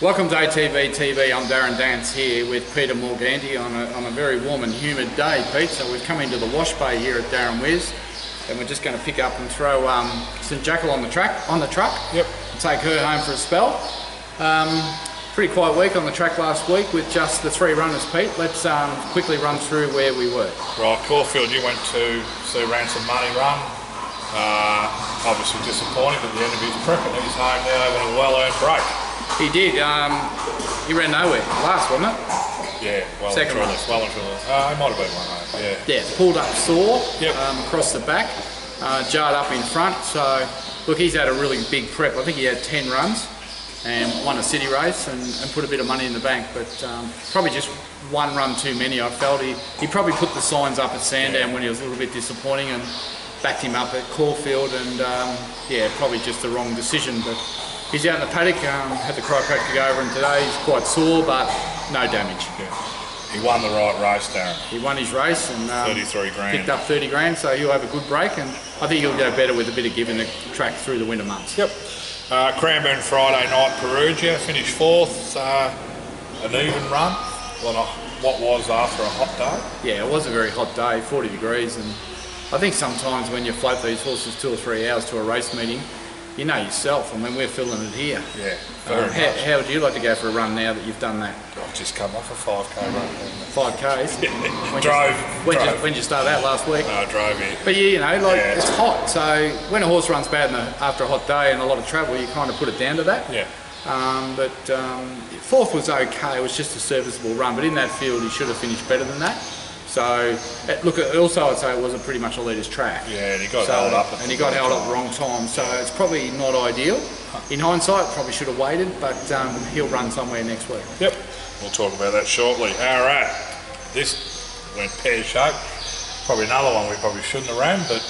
Welcome to ATB-TV. I'm Darren Dance here with Peter Morganti on a very warm and humid day, Pete. So we've come into the wash bay here at Darren Wiz, and we're just going to pick up and throw St Jackal on the truck. Yep. And take her home for a spell. Pretty quiet week on the track last week with just the 3 runners, Pete. Let's quickly run through where we were. Right, Caulfield, you went to see Ransom Money run. Obviously disappointing at the end of his prep, and he's home now having a well-earned break. He did. He ran nowhere last, wasn't it? Yeah, well Second and truly. Well and truly. He might have been one home, yeah. Yeah, pulled up sore. Yep. Across the back, jarred up in front. So, look, he's had a really big prep. I think he had 10 runs and won a city race and put a bit of money in the bank. But probably just one run too many, I felt. He probably put the signs up at Sandown when he was a little bit disappointing and backed him up at Caulfield, and yeah, probably just the wrong decision. But he's out in the paddock, had the chiropractor go over him today. He's quite sore, but no damage. Yeah. He won the right race, Darren. He won his race and 33 grand. Picked up 30 grand, so he'll have a good break, and I think he'll go better with a bit of give in the track through the winter months. Yep. Cranbourne Friday night, Perugia, finished 4th, an even run. Well, not what was after a hot day. Yeah, it was a very hot day, 40 degrees, and I think sometimes when you float these horses 2 or 3 hours to a race meeting, you know yourself. I mean, we're feeling it here. Yeah, very much. How would you like to go for a run now that you've done that? I've just come off a 5k run. 5Ks? Drove. When did you start that last week? No, I drove here. But yeah, you know, like Yeah, it's hot, so when a horse runs bad after a hot day and a lot of travel, you kind of put it down to that. Yeah. But 4th was okay, it was just a serviceable run, but in that field he should have finished better than that. So, look, also I'd say it was a pretty much a leader's track. Yeah, and he got held up. And he got held up at the wrong time, so it's probably not ideal. In hindsight, probably should have waited, but he'll run somewhere next week. Yep, we'll talk about that shortly. Alright, this went pear-shaped. Probably another one we probably shouldn't have ran, but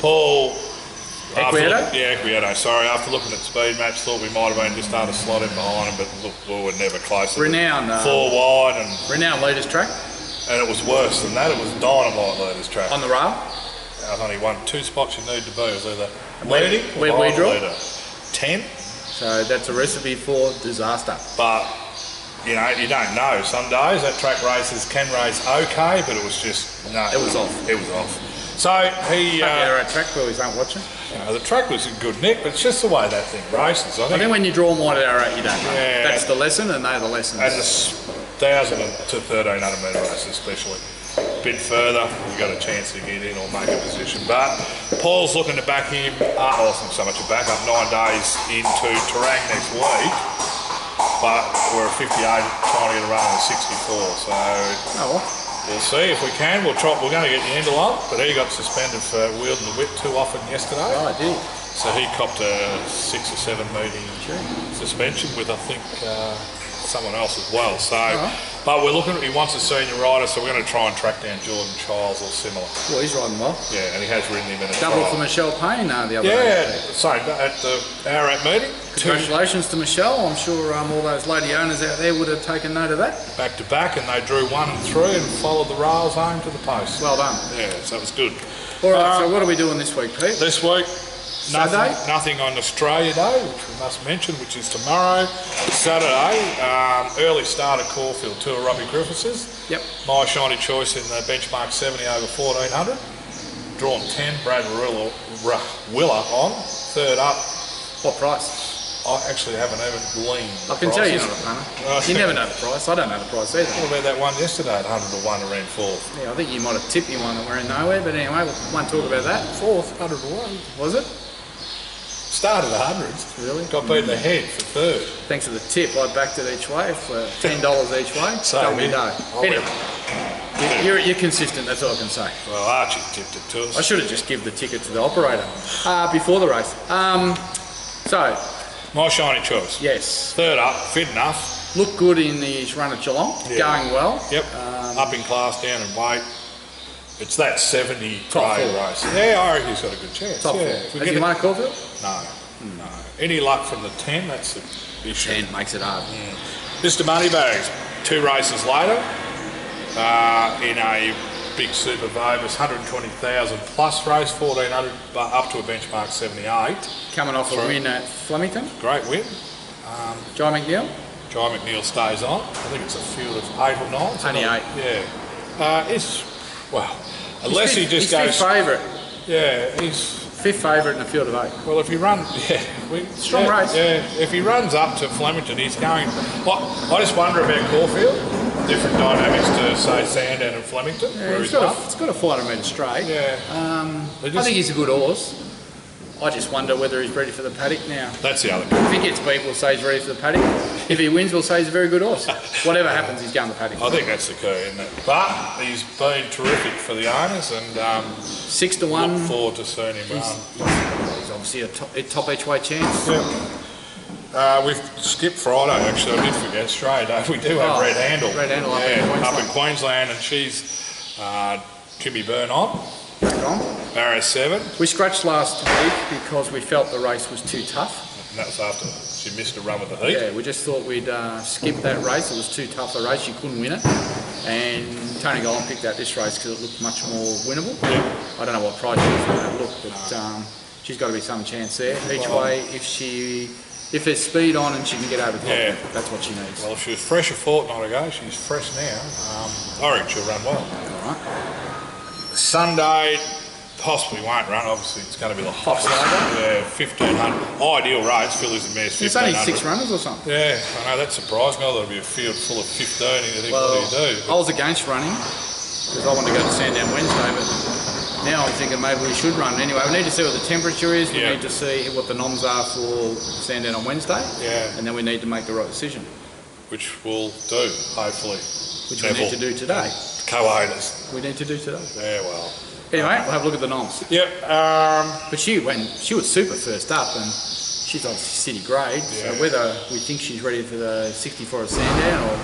Paul... Equieto, sorry. After looking at speed maps, thought we might have been just under slot in behind him, but look, we were never closer. Renowned. 4 wide and... Renowned leaders track. And it was worse than that, it was dynamite leaders track. On the rail? I only won 2 spots you need to be. It was either leading or behind the leader. 10. So that's a recipe for disaster. But, you know, you don't know. Some days that track races can race okay, but it was just, no. It was off. It was off. So he... track wheelies aren't watching. You know, the track was in good nick, but it's just the way that thing races. I think when you draw them wide at Ararat, you don't know. Yeah. That's the lesson, and they're the lessons. And the 1,000 to 1,300 metre races especially. A bit further, we've got a chance to get in or make a position. But Paul's looking to back him, not so much a back up, 9 days into Terang next week. But we're at 58, trying to get a run at 64, so... Oh, well. We'll see if we can. We're going to get the end along, but he got suspended for wielding the whip too often yesterday. Oh, I did. So he copped a 6 or 7 meeting suspension with, I think, someone else as well. So, but we're looking. He wants a senior rider, so we're going to try and track down Jordan Childs or similar. Well, he's riding well. Yeah, and he has ridden him in a double trial. for Michelle Payne the other day. Yeah, same at the Ararat meeting. Congratulations to Michelle. I'm sure all those lady owners out there would have taken note of that. Back to back, and they drew 1 and 3 and followed the rails home to the post. Well done. Yeah, so that was good. All right, so what are we doing this week, Pete? This week, Saturday? Nothing on Australia Day, which we must mention, which is tomorrow. Saturday, early start at Caulfield, 2 of Robbie Griffiths. Yep. My shiny choice in the benchmark 70 over 1400. Drawn 10, Brad Willer on. 3rd up. What price? I actually haven't even gleaned the I can tell you prices. not a punter. You never know the price. I don't know the price either. What about that one yesterday at 100 to 1 around 4th? Yeah, I think you might have tipped me one that we're in nowhere, but anyway, we won't talk about that. 4th, 100 to 1. Was it? Started the hundreds. Really? Got beaten ahead for 3rd. Thanks for the tip. I backed it each way for $10 each way. Same me here. Anyway, you're consistent, that's all I can say. Well, Archie tipped it to us. I should have just given the ticket to the operator before the race. So, my shiny choice. yes. 3rd up, fit enough. Looked good in his run at Geelong, going well. Yep, up in class, down in weight. It's that 70 Top grade 4. race. Yeah, I reckon he's got a good chance. Top 4. If we Has get he it- won a Caulfield? No. Any luck from the 10, that's the issue. 10 makes it hard. Mr. Moneybags, 2 races later, in a big Super Vegas, 120,000 plus race, 1400, but up to a benchmark 78. Coming off a win at Flemington. Great win. Jai McNeil? Jai McNeil stays on. I think it's a field of 8 or 9. Only 8. Yeah. Well, unless he just he's goes... fifth favourite. Yeah, he's... Fifth favourite in a field of 8. Well, if he runs... Strong race. Yeah, if he runs up to Flemington, he's going... I just wonder about Caulfield. Different dynamics to, say, Sandown and Flemington. Yeah, it's got a 400 metre straight. Yeah. I think he's a good horse. I just wonder whether he's ready for the paddock now. That's the other thing. If he gets beat, we'll say he's ready for the paddock. If he wins, we'll say he's a very good horse. Whatever happens, he's going to the paddock. I think that's the key, isn't it? But he's been terrific for the owners, and 6 to 1. Look forward to seeing him run. He's obviously a top each way chance. Yeah. We've skipped Friday, actually. I did forget Australia Day. We do have Red Handle. Red Handle up in Queensland, and she's Kimmy Byrne on. Back on. Barrow 7. We scratched last week because we felt the race was too tough. And that was after she missed a run with the heat. Yeah, we just thought we'd skip that race. It was too tough a race. She couldn't win it. And Tony Gollan picked out this race because it looked much more winnable. Yeah. I don't know what price she was going to look, but she's got to be some chance there. Each way, if there's speed on and she can get over the top, that's what she needs. Well, if she was fresh a fortnight ago, she's fresh now. I reckon she'll run well. All right. Sunday, possibly won't run. Obviously, it's going to be the hottest. Yeah, 1,500. Ideal race, fillies and mares, 1,500. It's only 6 runners or something. Yeah, I know, that surprised me. I thought it'd be a field full of 15, and you think, well, what do you do? I was against running because I wanted to go to Sandown Wednesday, but now I'm thinking maybe we should run anyway. We need to see what the temperature is. We need to see what the noms are for Sandown on Wednesday. Yeah. And then we need to make the right decision. Which we'll do, hopefully. Which we need to do today. Co-owners. We need to do today. Yeah, well. Anyway, we'll have a look at the noms. Yep. But she was super first up, and she's obviously city grade. So whether we think she's ready for the 64 at Sandown, or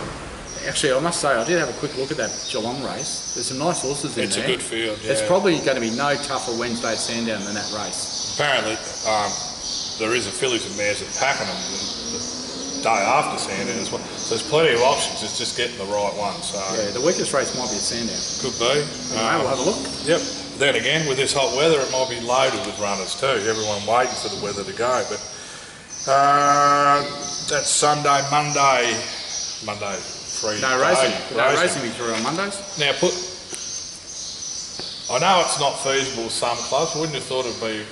actually, I must say I did have a quick look at that Geelong race. There's some nice horses in there. It's a good field. Yeah. It's probably going to be no tougher Wednesday at Sandown than that race. Apparently, there is a fillies and mares at Pakenham the day after Sandown as well. So there's plenty of options. It's just getting the right one. So yeah, the weakest race might be at Sandown. Could be. Anyway, we'll have a look. Yep. Then again, with this hot weather, it might be loaded with runners too. Everyone waiting for the weather to go. But that's Sunday, Monday, free. No racing. No racing Victoria on Mondays. Now I know it's not feasible with some clubs. Wouldn't you thought it'd be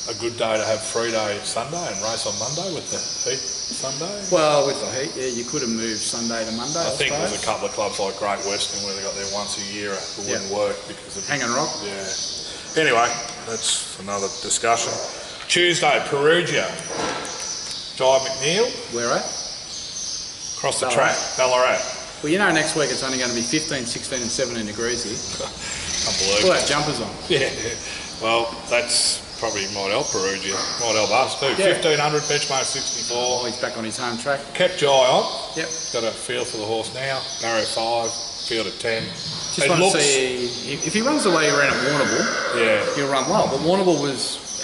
a good day to have free day Sunday and race on Monday with the heat Sunday? Well, with the heat, yeah, you could have moved Sunday to Monday. I think there's a couple of clubs like Great Western where they got their once a year. It wouldn't work because of Hang and Rock. Yeah. Anyway, that's another discussion. Tuesday, Perugia. Jai McNeil. Where at? Across the track, Ballarat. Well, you know next week it's only going to be 15, 16 and 17 degrees here. Unbelievable. We'll have jumpers on. Yeah. Well, that's probably might help Perugia. Might help us too. Yeah. 1,500, benchmark 64. Oh, he's back on his home track. Kept Jai on. Yep. Got a feel for the horse now. Barrow 5, field of 10. Just want to see if he runs the way he ran at Warrnambool, he'll run well. But Warrnambool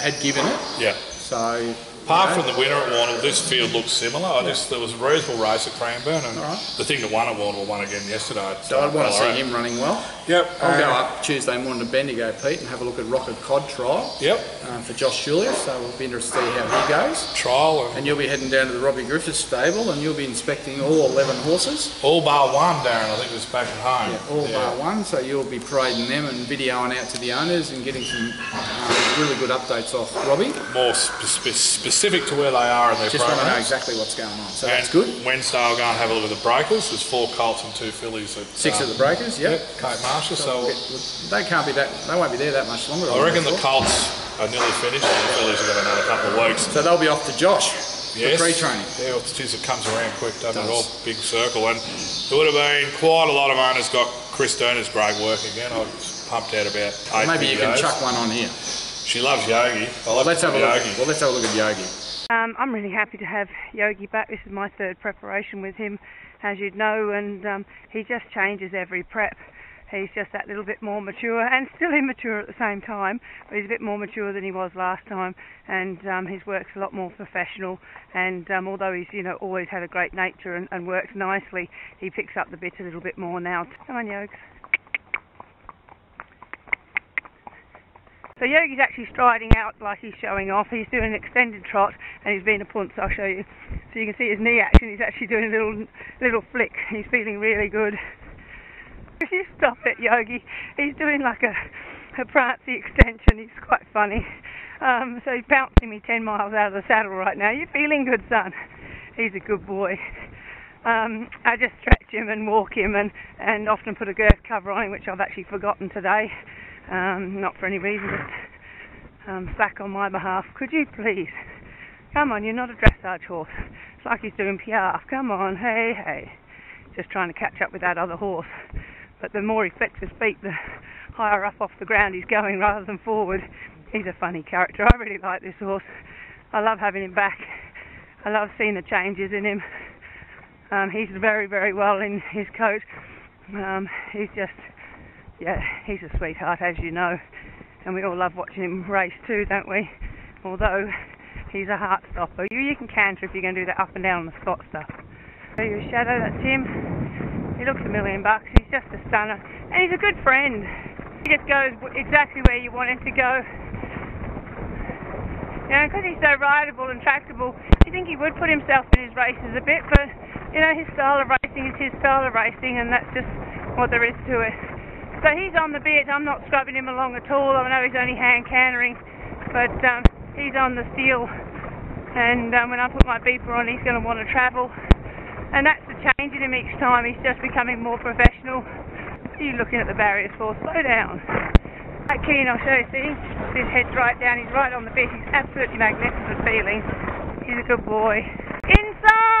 had given it. Yeah. So apart from the winner at Warrnambool, this field looks similar. There was a reasonable race at Cranbourne, and the thing that won at Warrnambool won again yesterday. So I'd want to see him running well. Yep. I'll go up Tuesday morning to Bendigo, Pete, and have a look at Rocket Cod trial. Yep. For Josh Julius, so we'll be interested to see how he goes. Trial. And you'll be heading down to the Robbie Griffiths stable, and you'll be inspecting all 11 horses. All bar one, Darren, I think was back at home. Yeah, all bar one, so you'll be parading them and videoing out to the owners and getting some really good updates off Robbie. More specific to where they are in their Just programs. want to know exactly what's going on. So that's good. Wednesday I'll go and have a look at the breakers. There's 4 colts and 2 fillies. At, 6 of the breakers, yep. Cape Marshall. So they can't be that. They won't be there that much longer. I reckon the colts are nearly finished, and the fillies have got another couple of weeks. So they'll be off to Josh for pre-training. Yeah, it comes around quick, doesn't it? All big circle, and it would have been quite a lot of owners got Chris Turner's great work again. I pumped out about 8 Maybe videos. You can chuck one on here. She loves Yogi. Let's have a look. Well, let's have a look at Yogi. I'm really happy to have Yogi back. This is my 3rd preparation with him, as you'd know, and he just changes every prep. He's just that little bit more mature, and still immature at the same time, but he's a bit more mature than he was last time, and his work's a lot more professional, and although he's always had a great nature and works nicely, he picks up the bit a little bit more now. Come on, Yogs. So Yogi's actually striding out like he's showing off. He's doing an extended trot and he's being a punt, so I'll show you. So you can see his knee action. He's actually doing a little flick. He's feeling really good. If you stop it, Yogi, he's doing like a prancy extension. He's quite funny. So he's bouncing me 10 miles out of the saddle right now. You're feeling good, son? He's a good boy. I just stretch him and walk him and often put a girth cover on him, which I've actually forgotten today. Not for any reason, just slack on my behalf. Could you please? Come on, you're not a dressage horse. It's like he's doing piaffe. Come on, hey, hey. Just trying to catch up with that other horse. But the more he flexes his feet, the higher up off the ground he's going rather than forward. He's a funny character. I really like this horse. I love having him back. I love seeing the changes in him. He's very, very well in his coat. He's just, yeah, he's a sweetheart, as you know. And we all love watching him race too, don't we? Although he's a heart stopper. You can canter if you're going to do that up and down on the spot stuff. So your shadow, that's him. He looks $1 million. He's just a stunner. And he's a good friend. He just goes exactly where you want him to go. You know, because he's so rideable and tractable, you think he would put himself in his races a bit, but, you know, his style of racing is his style of racing, and that's just what there is to it. So he's on the bit. I'm not scrubbing him along at all. I know he's only hand cantering, but he's on the steel, and when I put my beeper on, he's going to want to travel. And that's the change in him each time. He's just becoming more professional. You're looking at the barriers for. Slow down. Right, keen, I'll show you. See? His head's right down. He's right on the bit. He's absolutely magnificent feeling. He's a good boy. Inside!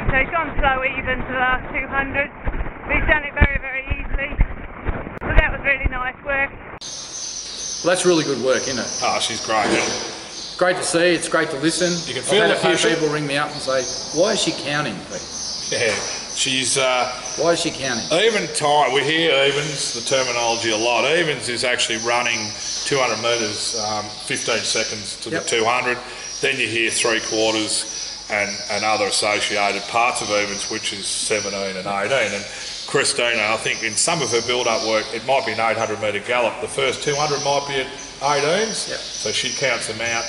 So he's gone slow even to the last 200, but he's done it very, very easily. So that was really nice work. Well, that's really good work, isn't it? Oh, she's great. Great to see, it's great to listen. You can feel I've had the a few passion. people ring me up and say, why is she counting, Pete? Yeah, she's... Why is she counting? Even time, we hear evens, the terminology a lot. Evens is actually running 200 metres, 15 seconds to the 200. Then you hear 3/4 and other associated parts of evens, which is 17 and 18. And Christina, I think in some of her build-up work, it might be an 800 metre gallop. The first 200 might be at 18s, so she counts them out.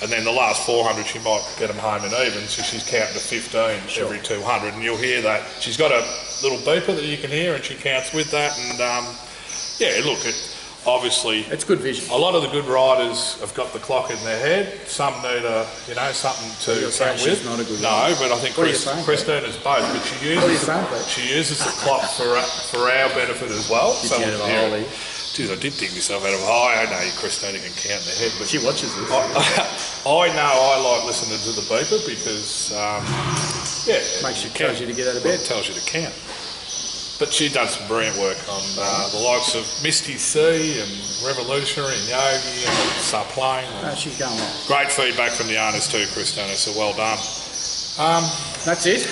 And then the last 400, she might get them home in even, so she's counting to 15 every 200. And you'll hear that. She's got a little beeper that you can hear, and she counts with that. And yeah, look, obviously, it's good vision. A lot of the good riders have got the clock in their head. Some need something to count with. Not a good no, but I think Christina's both. But she uses the clock for our benefit as well. Geez, I did dig myself out of a high. I know Christina can count in her head, but she watches this. I know I like listening to the beeper because, tells you to get out of bed. It tells you to count. But she done some brilliant work on the likes of Misty C and Revolutionary and Yogi and Subplane. She's going well. Great feedback from the owners too, Christina, so well done. That's it.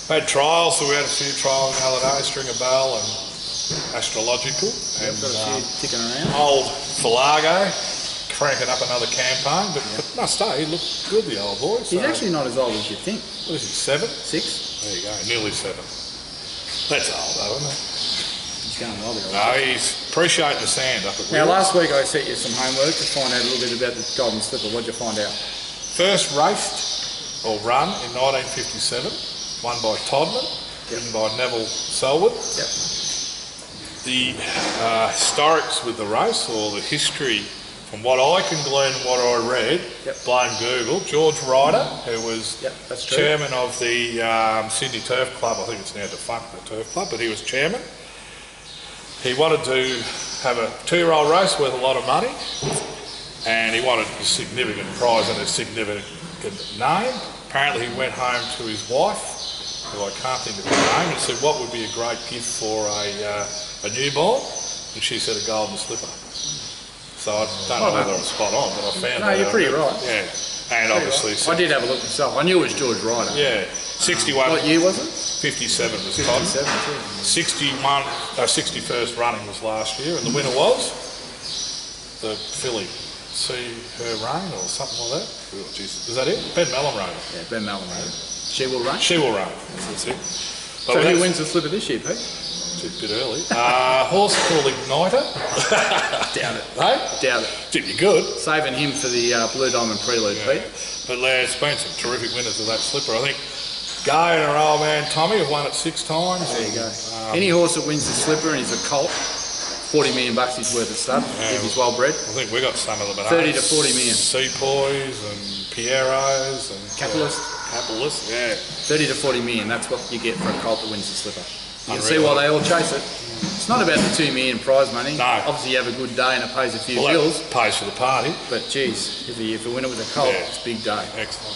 We had trials, so we had a few trials the other day, Stringer Bell and Astrological. And got a few ticking around. Old Falago cranking up another campaign, but must say, he looked good, the old boy. He's actually not as old as you think. What is he, 7? 6? There you go, nearly 7. That's old though, isn't it? He's going well there. No, he's appreciating the sand up at Now, last week I set you some homework to find out a little bit about the Golden Slipper. What did you find out? First raced, or run, in 1957, won by Todman, ridden by Neville Selwood. Yep. the historics with the race, or the history, from what I can glean and what I read, blame Google, George Ryder, who was chairman of the Sydney Turf Club, I think it's now defunct, the Turf Club, but he was chairman. He wanted to have a 2-year-old race worth a lot of money, and he wanted a significant prize and a significant name. Apparently he went home to his wife, who I can't think of her name, and said, what would be a great gift for a newborn? And she said, a golden slipper. So I don't know whether I'm spot on, but I found that. No, you're pretty right. Yeah, and obviously... I did have a look myself. I knew it was George Ryder. Yeah, 61... What year was it? 57 was 57, Todd. 61st running was last year, and the winner was the filly. See her reign or something like that. Oh, Jesus. Is that it? Ben Mellon rode it. Yeah, Ben Mellon rode it. She will run? She will run. That's it. So who wins the slipper this year, Pete? It's a bit early. Horse called Igniter. Doubt it. Hey? Doubt it. Did you good? Saving him for the Blue Diamond Prelude, Pete. But there's been some terrific winners of that slipper. I think Guy and her old man Tommy have won it 6 times. There you go. Any horse that wins the slipper and is a colt, 40 million bucks he's worth of stud, if he's well bred. I think we got some of them at 30 to 40 million. Sepoys and Pieros and Capitalist. Capitalist, yeah. 30 to 40 million, that's what you get for a colt that wins the slipper. You can see why they all chase it. It's not about the 2 million prize money. No. Obviously you have a good day and it pays a few Well, bills. pays for the party. But geez, if you win it with a colt, it's a big day. Excellent.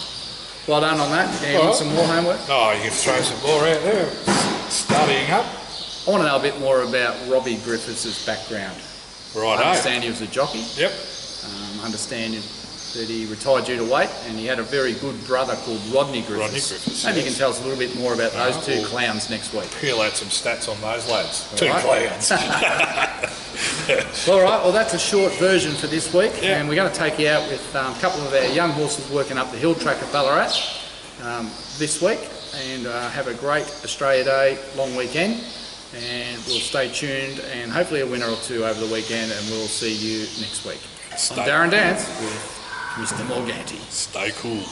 Well done on that. You want some more homework? Oh, you can throw some more out there. Studying up. I want to know a bit more about Robbie Griffiths' background. Right. I understand he was a jockey. Yep. Understand that he retired due to weight, and he had a very good brother called Rodney Griffiths. Maybe you can tell us a little bit more about those two clowns next week. Peel out some stats on those lads. All two right. clowns. All right, well that's a short version for this week, and we're going to take you out with a couple of our young horses working up the hill track at Ballarat this week, and have a great Australia Day long weekend, and we'll stay tuned and hopefully a winner or two over the weekend, and we'll see you next week. I'm Darren Dance with Mr. Morganti. Stay cool.